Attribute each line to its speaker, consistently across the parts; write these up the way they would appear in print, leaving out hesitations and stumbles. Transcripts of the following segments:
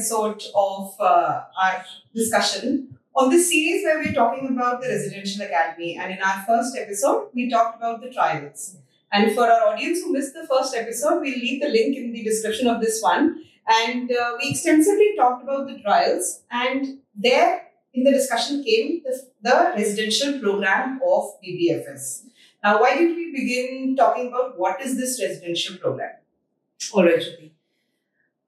Speaker 1: episode of our discussion on this series where we're talking about the Residential Academy. And in our first episode, we talked about the trials. And for our audience who missed the first episode, we'll leave the link in the description of this one. And we extensively talked about the trials. And there in the discussion came the residential program of BBFS. Now, why did we begin talking about what is this residential program?
Speaker 2: All right, Shruti.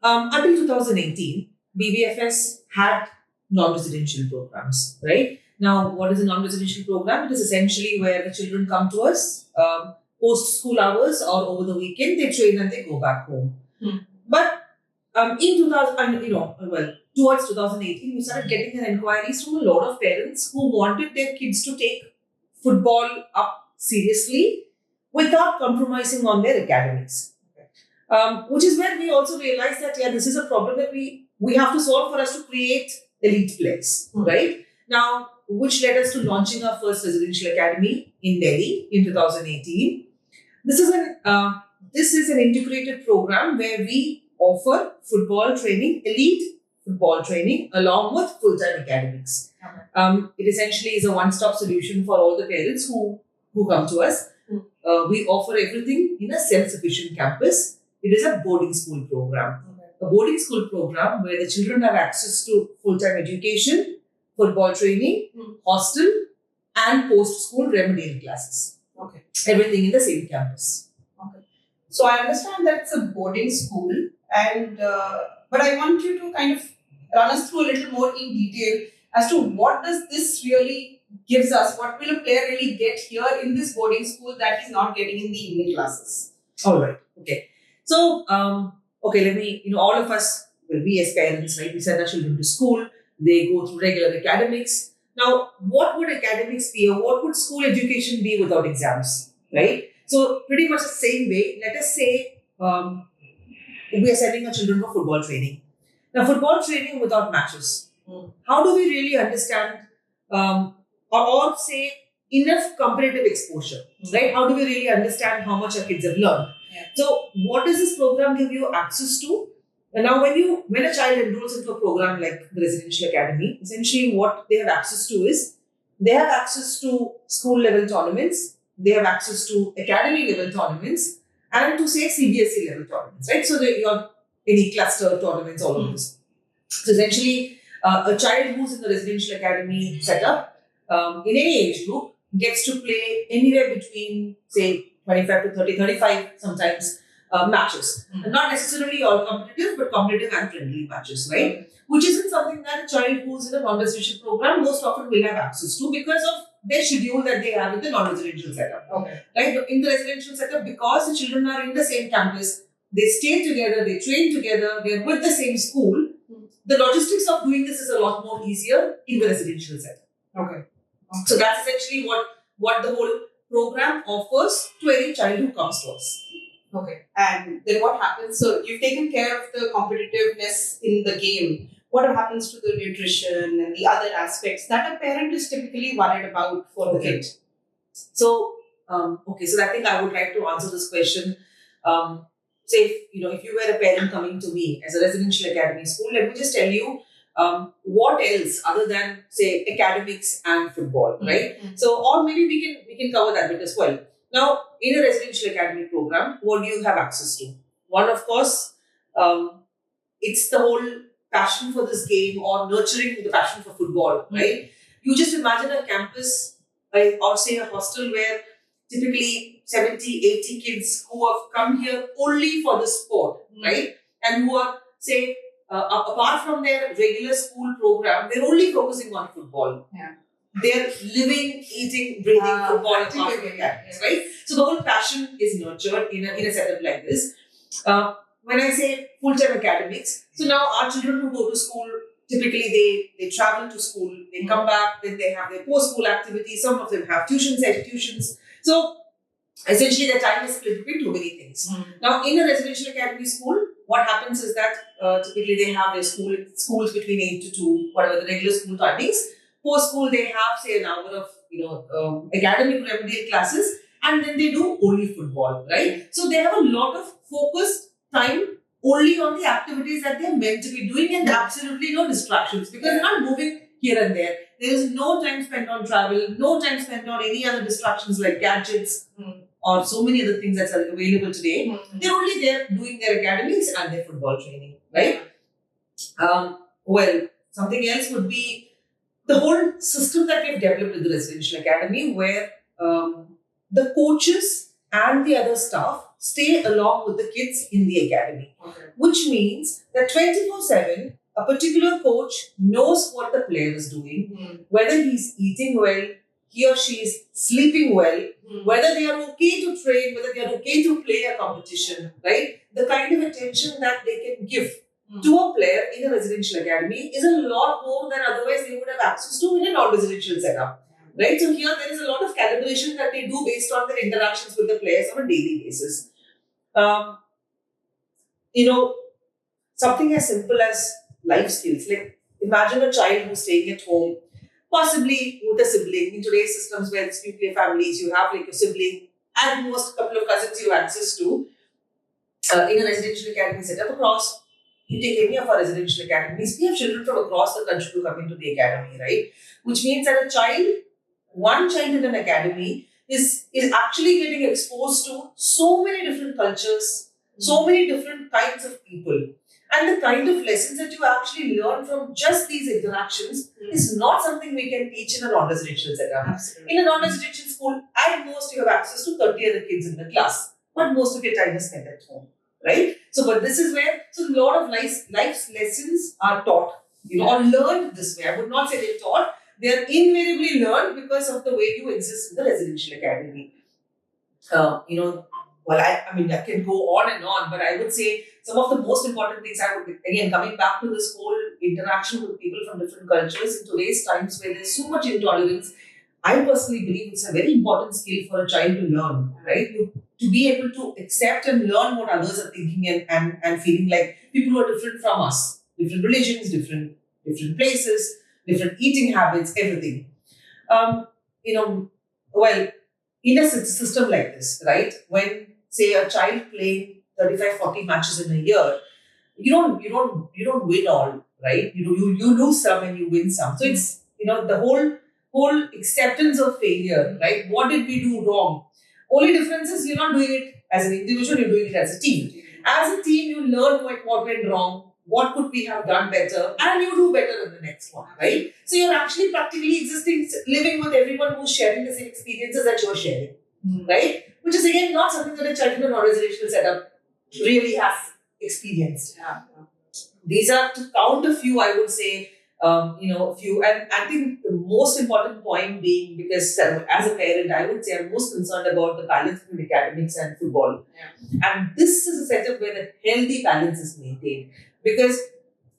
Speaker 2: Until 2018, BBFS had non-residential programs, right? Now, what is a non-residential program? It is essentially where the children come to us post-school hours or over the weekend, they train and they go back home. But towards 2018, we started getting inquiries from a lot of parents who wanted their kids to take football up seriously without compromising on their academies. Which is where we also realized that, this is a problem that we have to solve for us to create elite players, right? Now, which led us to launching our first residential academy in Delhi in 2018. This is an integrated program where we offer football training, elite football training, along with full-time academics. It essentially is a one-stop solution for all the parents who come to us. We offer everything in a self-sufficient campus. It is a boarding school program. A boarding school program where the children have access to full-time education, football training, hostel, and post-school remedial classes.
Speaker 1: Okay.
Speaker 2: Everything in the same campus.
Speaker 1: Okay. So I understand that it's a boarding school, and but I want you to kind of run us through a little more in detail as to what does this really gives us. What will a player really get here in this boarding school that he's not getting in the evening classes?
Speaker 2: All right. Okay. So, let me, all of us, we as parents, right, we send our children to school, they go through regular academics. Now, what would academics be, or what would school education be without exams, right? So, pretty much the same way, let us say we are sending our children for football training. Now, football training without matches. How do we really understand or say enough competitive exposure, right? How do we really understand how much our kids have learned? So, what does this program give you access to? And now, when a child enrolls into a program like the Residential Academy, essentially what they have access to is they have access to school level tournaments, they have access to academy level tournaments, and to say CBSE level tournaments, right? So, you have any cluster tournaments, all of this. So, essentially, a child who's in the Residential Academy setup in any age group gets to play anywhere between, say, 25 to 30, 35 sometimes matches. And not necessarily all competitive, but competitive and friendly matches, right? Which isn't something that a child who's in a non-residential program most often will have access to because of their schedule that they have in the non-residential setup.
Speaker 1: Okay.
Speaker 2: Right? In the residential setup, because the children are in the same campus, they stay together, they train together, they're with the same school, the logistics of doing this is a lot more easier in the residential setup.
Speaker 1: Okay.
Speaker 2: So that's essentially what the whole program offers to any child who comes to us.
Speaker 1: Okay. And then what happens? So you've taken care of the competitiveness in the game. What happens to the nutrition and the other aspects that a parent is typically worried about for the kid?
Speaker 2: So, so I think I would like to answer this question. Say, if you were a parent coming to me as a residential academy school, let me just tell you what else other than, say, academics and football, right? So, or maybe we can cover that bit as well. Now, in a residential academy program, what do you have access to? One, of course, it's the whole passion for this game or nurturing the passion for football, right? You just imagine a campus or say a hostel where typically 70, 80 kids who have come here only for the sport, right? And who are, say, apart from their regular school program, they're only focusing on football. They're living, eating, breathing football apart from academics, right? So the whole passion is nurtured in a setup like this. When I say full-time academics, so now our children who go to school, typically they travel to school, they come back, then they have their post-school activities, some of them have tuitions, tuitions. So essentially their time is split between too many things. Now in a residential academy school, what happens is that typically they have their schools between 8 to 2, whatever the regular school timings. Post-school, they have, say, an hour of, academic remedial classes, and then they do only football, right? So they have a lot of focused time only on the activities that they're meant to be doing and absolutely no distractions because they're not moving here and there. There is no time spent on travel, no time spent on any other distractions like gadgets or so many other things that are available today. They're only there doing their academies and their football training, right? Well, something else would be the whole system that we've developed with the Residential Academy where the coaches and the other staff stay along with the kids in the academy, which means that 24/7, a particular coach knows what the player is doing, whether he's eating well, he or she is sleeping well, whether they are okay to train, whether they are okay to play a competition, right? The kind of attention that they can give to a player in a residential academy is a lot more than otherwise they would have access to in a non-residential setup. Right, so here there is a lot of calibration that they do based on their interactions with the players on a daily basis. Something as simple as life skills. Like imagine a child who's staying at home, possibly with a sibling. In today's systems where it's nuclear families, you have like a sibling and most couple of cousins you have access to. In a residential academy setup across, you take any of our residential academies, we have children from across the country to come into the academy, right? Which means that one child in an academy is actually getting exposed to so many different cultures, so many different kinds of people. And the kind of lessons that you actually learn from just these interactions is not something we can teach in a non-residential setup. Absolutely. In a non-residential school, at most you have access to 30 other kids in the class, but most of your time is spent at home, right? But this is where a lot of life's lessons are taught, or learned this way. I would not say they're taught. They are invariably learned because of the way you exist in the residential academy. I can go on and on, but I would say some of the most important things again, coming back to this whole interaction with people from different cultures in today's times where there's so much intolerance, I personally believe it's a very important skill for a child to learn, right? To be able to accept and learn what others are thinking and feeling like people who are different from us, different religions, different places, different eating habits, everything. In a system like this, right? When, say, a child playing 35-40 matches in a year, you don't win all, right? You lose some and you win some. So it's the whole acceptance of failure, right? What did we do wrong? Only difference is you're not doing it as an individual, you're doing it as a team. As a team, you learn what went wrong, what could we have done better, and you do better in the next one, right? So you're actually practically living with everyone who's sharing the same experiences that you're sharing, right? Which is again not something that a child in a non-residential setup really has experienced. Yeah. These are, to count a few, I would say, a few. And I think the most important point being, because as a parent, I would say I'm most concerned about the balance between academics and football. Yeah. And this is a setup where a healthy balance is maintained. Because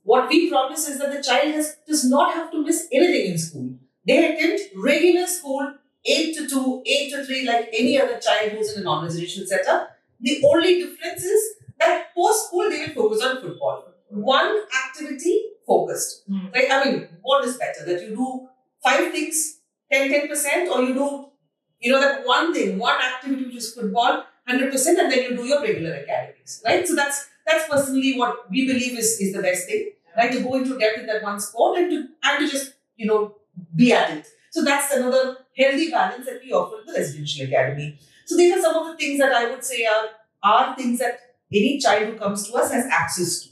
Speaker 2: what we promise is that the child does not have to miss anything in school. They attend regular school, 8 to 2, 8 to 3, like any other child who's in a non-residential setup. The only difference is that post-school, they will focus on football. One activity focused. Right? I mean, what is better? That you do 5 things, 10%, or you do, that one thing, one activity which is football, 100%, and then you do your regular academics. Right? So that's personally what we believe is the best thing. Right? To go into depth in that one sport and to just, be at it. So that's another healthy balance that we offer in the residential academy. So these are some of the things that I would say are things that any child who comes to us has access to.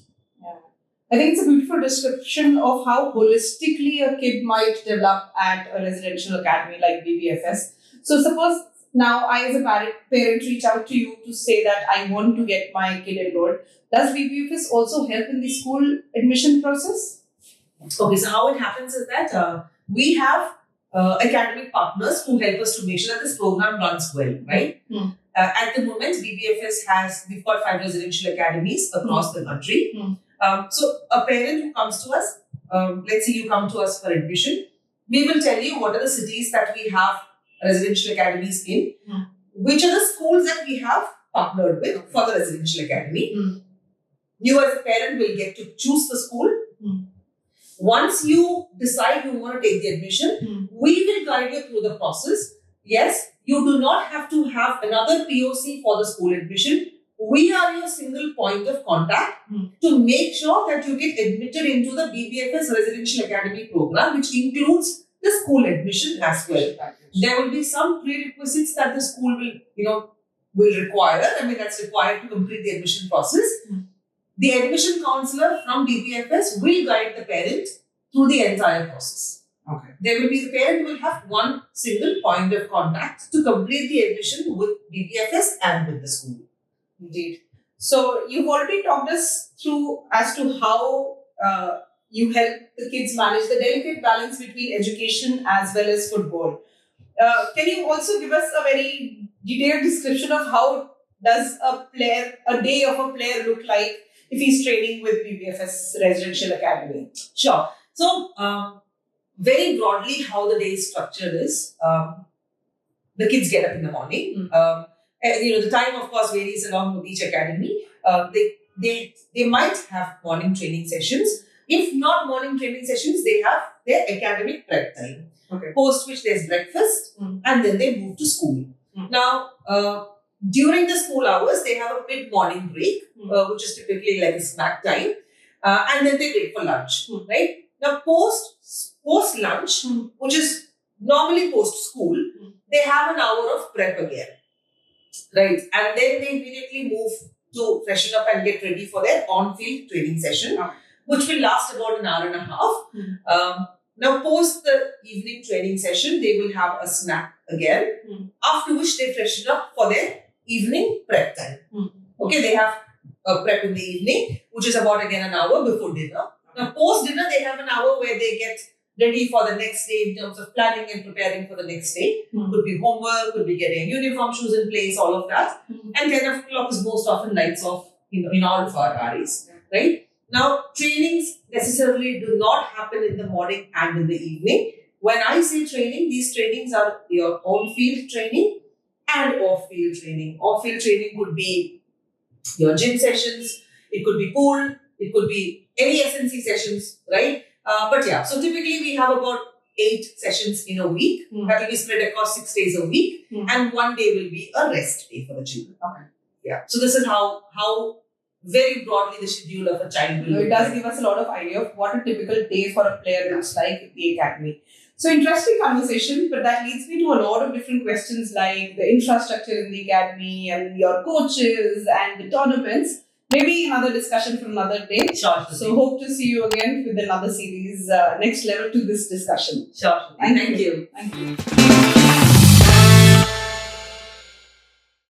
Speaker 1: I think it's a beautiful description of how holistically a kid might develop at a residential academy like BBFS. So suppose now I as a parent reach out to you to say that I want to get my kid enrolled. Does BBFS also help in the school admission process?
Speaker 2: Okay, so how it happens is that we have academic partners who help us to make sure that this program runs well, right? At the moment, we've got 5 residential academies across the country. So a parent who comes to us, let's say you come to us for admission, we will tell you what are the cities that we have residential academies in, which are the schools that we have partnered with for the residential academy. You as a parent will get to choose the school. Once you decide you want to take the admission, we will guide you through the process. Yes, you do not have to have another POC for the school admission. we are your single point of contact to make sure that you get admitted into the BBFS Residential Academy program, which includes the school admission as well. There will be some prerequisites that the school will require. I mean, that's required to complete the admission process. The admission counselor from BBFS will guide the parent through the entire process.
Speaker 1: Okay.
Speaker 2: There will be the parent will have one single point of contact to complete the admission with BBFS and with the school.
Speaker 1: Indeed. So you've already talked us through as to how you help the kids manage the delicate balance between education as well as football. Can you also give us a very detailed description of how does a day of a player look like if he's training with BBFS Residential Academy?
Speaker 2: Sure. So, very broadly, how the day is structured is the kids get up in the morning. And, the time, of course, varies along with each academy. They might have morning training sessions. If not morning training sessions, they have their academic prep time.
Speaker 1: Okay.
Speaker 2: Post which there's breakfast, and then they move to school. Now, during the school hours, they have a mid-morning break, which is typically like a snack time, and then they break for lunch. Right now, post lunch, which is normally post school, they have an hour of prep again. Right, and then they immediately move to freshen up and get ready for their on-field training session, which will last about an hour and a half. Now, post the evening training session, they will have a snack again, after which they freshen up for their evening prep time. Okay, they have a prep in the evening, which is about again an hour before dinner. Now, post dinner, they have an hour where they get ready for the next day in terms of planning and preparing for the next day. Could be homework, could be getting uniform, shoes in place, all of that. And 10 o'clock is most often lights off in all of our areas, right? Now, trainings necessarily do not happen in the morning and in the evening. When I say training, these trainings are your on-field training and off-field training. Off-field training could be your gym sessions, it could be pool, it could be any SNC sessions, right? But yeah, so typically we have about 8 sessions in a week that will be spread across 6 days a week, and one day will be a rest day for the children.
Speaker 1: Okay.
Speaker 2: Yeah. So this is how very broadly the schedule of a child will
Speaker 1: It does give us a lot of idea of what a typical day for a player looks like at the academy. So interesting conversation, but that leads me to a lot of different questions like the infrastructure in the academy and your coaches and the tournaments. Maybe another discussion from another day.
Speaker 2: Sure.
Speaker 1: So hope to see you again with another series, next level to this discussion.
Speaker 2: Sure.
Speaker 1: Thank
Speaker 2: you.
Speaker 1: Thank you.